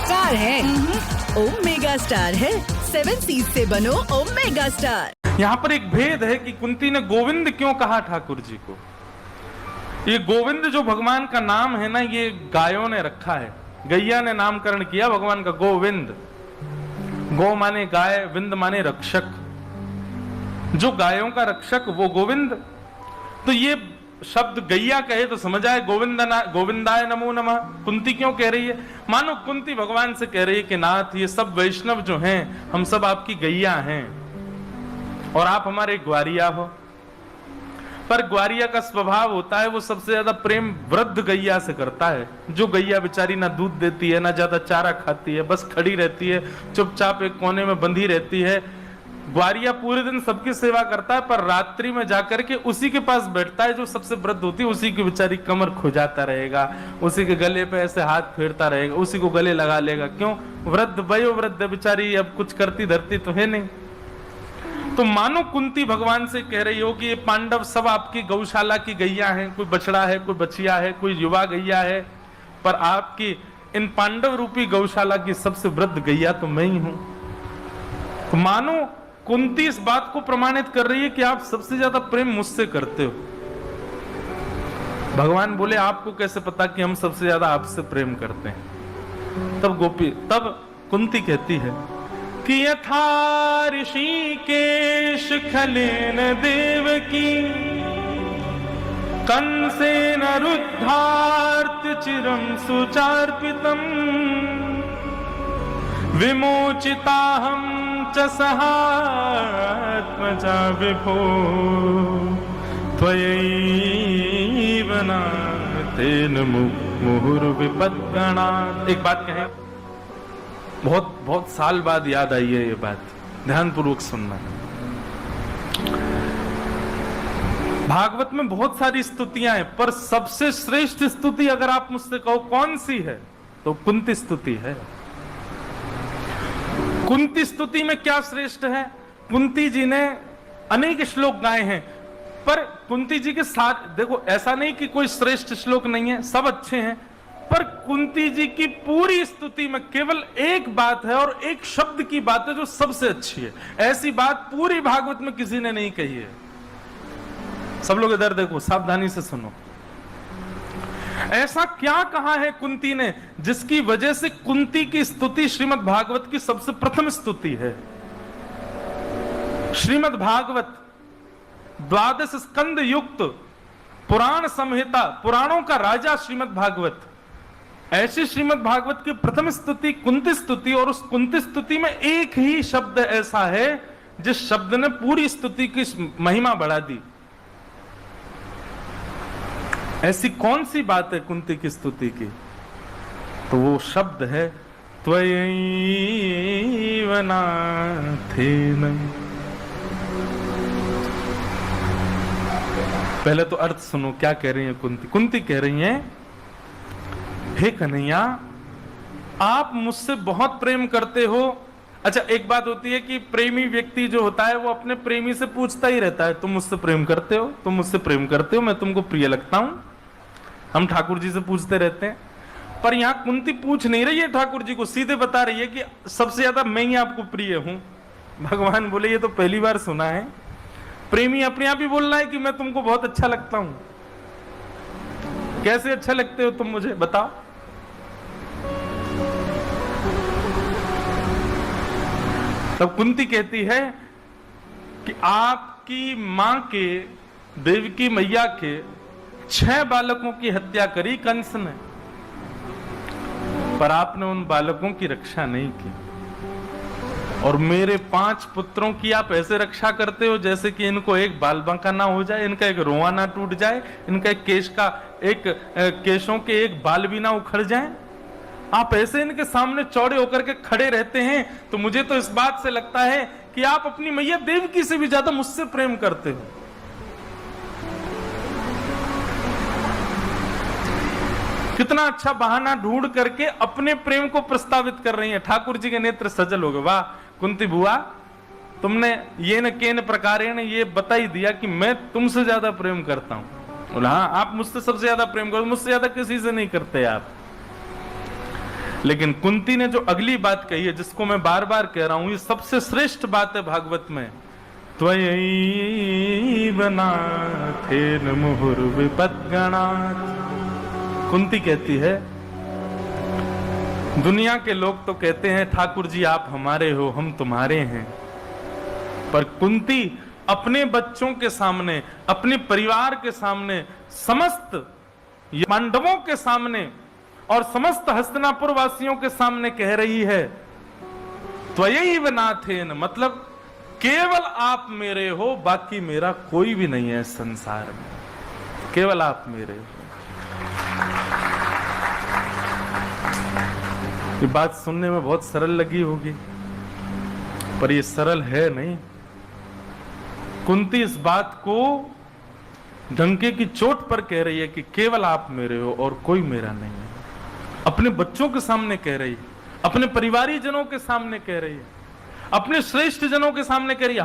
Star है। ओम mega star है। 7 seize से बनो ओम मेगा स्टार। यहाँ पर एक भेद है कि कुंती ने गोविंद क्यों कहा ठाकुर जी को। ये गोविंद जो भगवान का नाम है ना, ये गायों ने रखा है, गैया ने नामकरण किया भगवान का गोविंद। गो माने गाय, विंद माने रक्षक, जो गायों का रक्षक वो गोविंद। तो ये शब्द गैया कहे तो समझ आए गोविंदाय नमो नमः। कुंती क्यों कह रही है? मानो कुंती भगवान से कह रही है कि नाथ, ये सब वैष्णव जो हैं, हम सब आपकी गैया हैं और आप हमारे ग्वारिया हो। पर ग्वारिया का स्वभाव होता है वो सबसे ज्यादा प्रेम वृद्ध गैया से करता है। जो गैया बेचारी ना दूध देती है, ना ज्यादा चारा खाती है, बस खड़ी रहती है, चुपचाप एक कोने में बंधी रहती है। ग्वारिया पूरे दिन सबकी सेवा करता है, पर रात्रि में जाकर के उसी के पास बैठता है जो सबसे वृद्ध होती है। उसी की बेचारी कमर खुजाता रहेगा, उसी के गले पे ऐसे हाथ फेरता रहेगा, उसी को गले लगा लेगा। क्यों? वृद्ध वयोवृद्ध बेचारी, अब कुछ करती धरती तो है नहीं। तो मानो कुंती भगवान से कह रही हो कि ये पांडव सब आपकी गौशाला की गैया हैं, कोई बछड़ा है, कोई बछिया है, कोई युवा गैया है, पर आपकी इन पांडव रूपी गौशाला की सबसे वृद्ध गैया तो मैं ही हूं। तो मानो कुंती इस बात को प्रमाणित कर रही है कि आप सबसे ज्यादा प्रेम मुझसे करते हो। भगवान बोले आपको कैसे पता कि हम सबसे ज्यादा आपसे प्रेम करते हैं? तब कुंती कहती है कि यथा ऋषिकेश खलेन देवकी कंसेन रुद्धार्थ चिरं सुचार्पितम् विमोचिताहं च सहात्मजा विभो त्वयैव नातेन मुहुर्विपद्गणात्। एक बात कहें, बहुत साल बाद याद आई है ये बात, ध्यान पूर्वक सुनना। भागवत में बहुत सारी स्तुतियां हैं, पर सबसे श्रेष्ठ स्तुति अगर आप मुझसे कहो कौन सी है, तो कुंती स्तुति है। कुंती स्तुति में क्या श्रेष्ठ है? कुंती जी ने अनेक श्लोक गाए हैं, पर कुंती जी के साथ देखो, ऐसा नहीं कि कोई श्रेष्ठ श्लोक नहीं है, सब अच्छे हैं, पर कुंती जी की पूरी स्तुति में केवल एक बात है और एक शब्द की बात है जो सबसे अच्छी है। ऐसी बात पूरी भागवत में किसी ने नहीं कही है। सब लोग इधर देखो, सावधानी से सुनो। ऐसा क्या कहा है कुंती ने जिसकी वजह से कुंती की स्तुति श्रीमद् भागवत की सबसे प्रथम स्तुति है। श्रीमद् भागवत 12 स्कंद युक्त पुराण संहिता, पुराणों का राजा श्रीमद् भागवत, ऐसी श्रीमद् भागवत की प्रथम स्तुति कुंती स्तुति, और उस कुंती स्तुति में एक ही शब्द ऐसा है जिस शब्द ने पूरी स्तुति की महिमा बढ़ा दी। ऐसी कौन सी बात है कुंती की स्तुति की? तो वो शब्द है त्वयैव नाथेन। पहले तो अर्थ सुनो, क्या कह रही है कुंती? कुंती कह रही है, हे कन्हैया, आप मुझसे बहुत प्रेम करते हो। अच्छा, एक बात होती है कि प्रेमी व्यक्ति जो होता है वो अपने प्रेमी से पूछता ही रहता है, तुम मुझसे प्रेम करते हो, तुम मुझसे प्रेम करते हो, मैं तुमको प्रिय लगता हूं। हम ठाकुर जी से पूछते रहते हैं, पर यहां कुंती पूछ नहीं रही है ठाकुर जी को, सीधे बता रही है कि सबसे ज्यादा मैं ही आपको प्रिय हूं। भगवान बोले ये तो पहली बार सुना है, प्रेमी अपने आप ही बोल रहा है कि मैं तुमको बहुत अच्छा लगता हूं। कैसे अच्छा लगते हो तुम मुझे, बताओ। तब कुंती कहती है कि आपकी मां के, देवकी मैया के 6 बालकों की हत्या करी कंस ने, पर आपने उन बालकों की रक्षा नहीं की, और मेरे 5 पुत्रों की आप ऐसे रक्षा करते हो जैसे कि इनको एक बाल बांका ना हो जाए, इनका एक रोआ ना टूट जाए, इनका केशों के एक बाल भी ना उखड़ जाए। आप ऐसे इनके सामने चौड़े होकर के खड़े रहते हैं। तो मुझे तो इस बात से लगता है कि आप अपनी मैया देवकी से भी ज्यादा मुझसे प्रेम करते हो। कितना अच्छा बहाना ढूंढ करके अपने प्रेम को प्रस्तावित कर रही है। ठाकुर जी के नेत्र सजल हो गए, वाह कुंती बुआ, तुमने ये न केन प्रकारेण ये बता ही दिया कि मैं तुमसे ज्यादा प्रेम करता हूं। बोला हाँ, आप मुझसे सबसे ज्यादा प्रेम करो, मुझसे ज्यादा किसी से नहीं करते आप। लेकिन कुंती ने जो अगली बात कही है, जिसको मैं बार बार कह रहा हूं, ये सबसे श्रेष्ठ बात है भागवत में। त्वयैव नाथेन मुहुर्विपद्गणात्। कुंती कहती है, दुनिया के लोग तो कहते हैं ठाकुर जी आप हमारे हो, हम तुम्हारे हैं, पर कुंती अपने बच्चों के सामने, अपने परिवार के सामने, समस्त पांडवों के सामने और समस्त हस्तिनापुर वासियों के सामने कह रही है, त्वयैव नाथेन, मतलब केवल आप मेरे हो, बाकी मेरा कोई भी नहीं है इस संसार में, केवल आप मेरे हो। ये बात सुनने में बहुत सरल लगी होगी, पर ये सरल है नहीं। कुंती इस बात को डंके की चोट पर कह रही है कि केवल आप मेरे हो और कोई मेरा नहीं है। अपने बच्चों के सामने कह रही है, अपने परिवारी जनों के सामने कह रही है, अपने श्रेष्ठ जनों के सामने कह रही है।